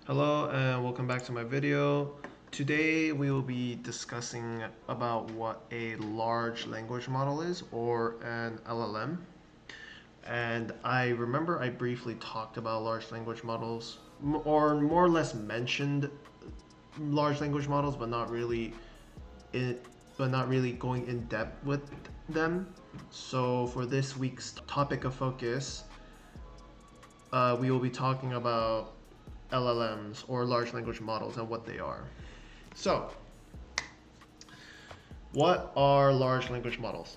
Hello and welcome back to my video. Today we will be discussing about what a large language model is, or an LLM. And I remember I briefly talked about large language models, or more or less mentioned large language models, in, but not really going in depth with them. So for this week's topic of focus, we will be talking about LLMs, or large language models, and what they are. So, what are large language models?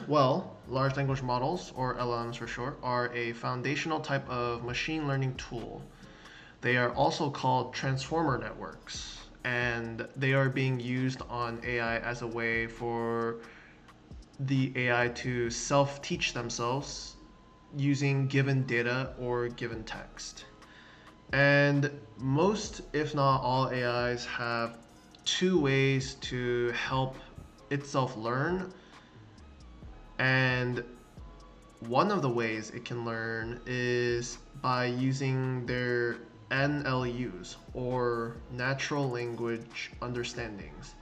Well, large language models, or LLMs for short, are a foundational type of machine learning tool. They are also called transformer networks, and they are being used on AI as a way for the AI to self teach themselves using given data or given text. And most, if not all, AIs have two ways to help itself learn. And one of the ways it can learn is by using their NLUs, or natural language understandings,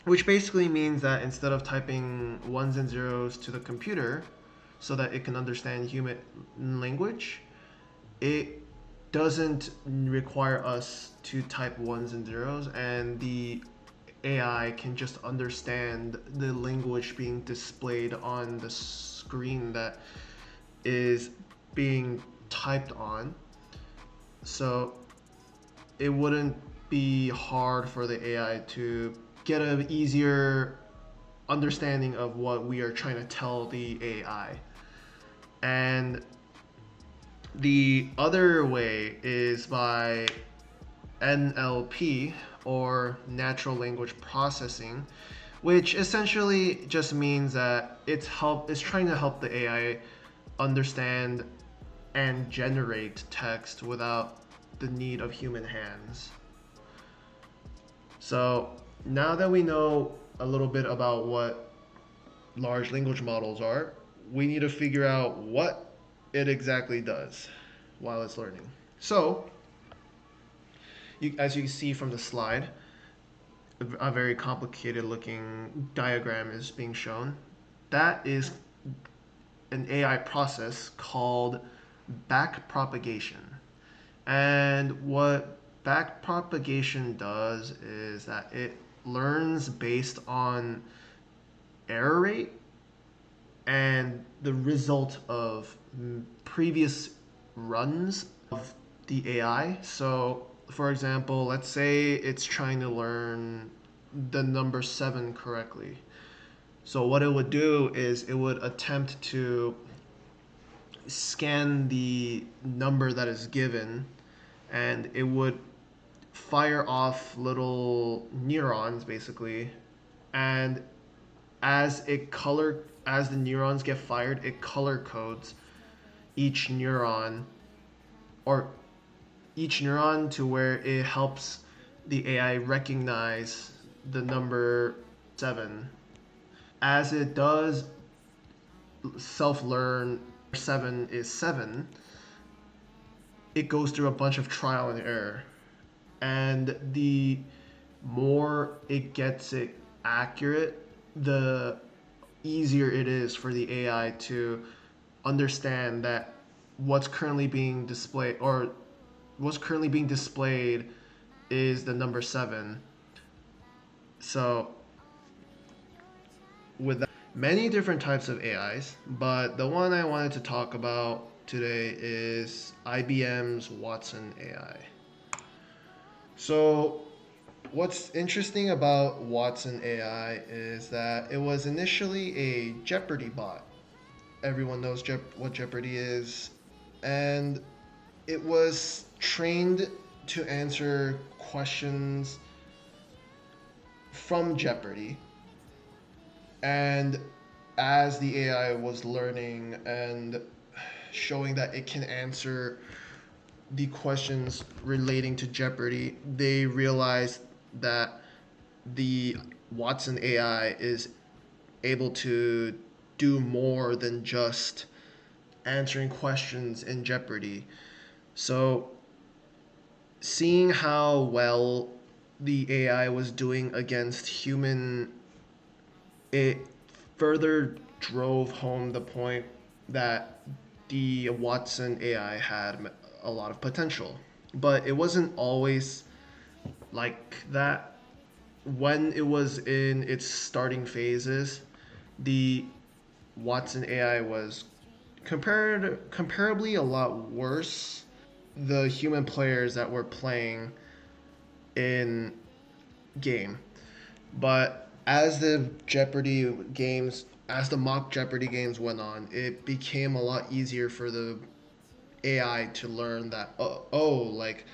which basically means that instead of typing ones and zeros to the computer so that it can understand human language, it doesn't require us to type ones and zeros, and the AI can just understand the language being displayed on the screen that is being typed on. So it wouldn't be hard for the AI to get an easier understanding of what we are trying to tell the AI. And the other way is by NLP, or natural language processing, which essentially just means that it's trying to help the AI understand and generate text without the need of human hands. So now that we know a little bit about what large language models are, we need to figure out what it exactly does while it's learning. So, as you see from the slide, a very complicated looking diagram is being shown. That is an AI process called backpropagation. And what backpropagation does is that it learns based on error rate and the result of previous runs of the AI. So, for example, let's say it's trying to learn the number 7 correctly. So, what it would do is it would attempt to scan the number that is given, and it would fire off little neurons basically, and as the neurons get fired, it color codes each neuron or each neuron to where it helps the AI recognize the number 7. As it does self learn 7 is 7, it goes through a bunch of trial and error. And the more it gets it accurate, the easier it is for the AI to understand that what's currently being displayed or what's currently being displayed is the number 7. So with that, many different types of AIs, but the one I wanted to talk about today is IBM's Watson AI. So what's interesting about Watson AI is that it was initially a Jeopardy bot. Everyone knows what Jeopardy is, and it was trained to answer questions from Jeopardy. And as the AI was learning and showing that it can answer the questions relating to Jeopardy, they realized that the Watson AI is able to do more than just answering questions in Jeopardy. So seeing how well the AI was doing against human, it further drove home the point that the Watson AI had a lot of potential. But it wasn't always like that. When it was in its starting phases, the Watson AI was comparably a lot worse. The human players that were playing in game. But as the Jeopardy games, as the mock Jeopardy games went on, it became a lot easier for the AI to learn that like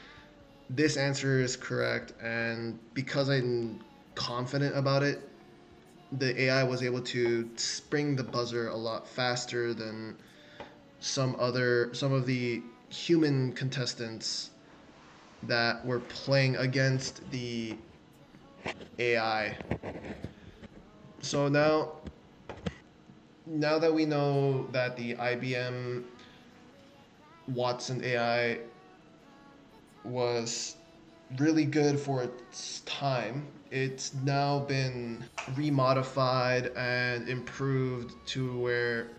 this answer is correct, and because I'm confident about it, the AI was able to spring the buzzer a lot faster than some of the human contestants that were playing against the AI. So now that we know that the IBM Watson AI was really good for its time, it's now been remodified and improved to where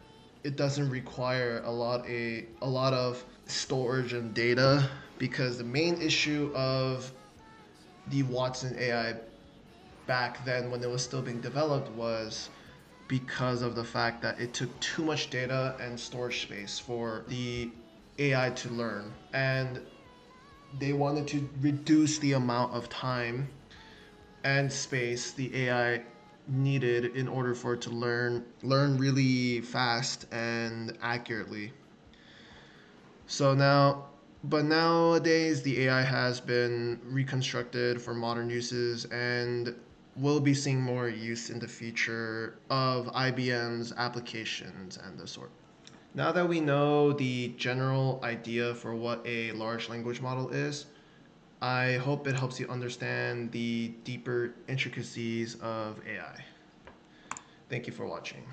it doesn't require a lot of storage and data, because the main issue of the Watson AI back then when it was still being developed was because of the fact that it took too much data and storage space for the AI to learn. And they wanted to reduce the amount of time and space the AI needed in order for it to learn really fast and accurately. So now, but nowadays the AI has been reconstructed for modern uses and will be seeing more use in the future of IBM's applications and the sort. Now that we know the general idea for what a large language model is, I hope it helps you understand the deeper intricacies of AI. Thank you for watching.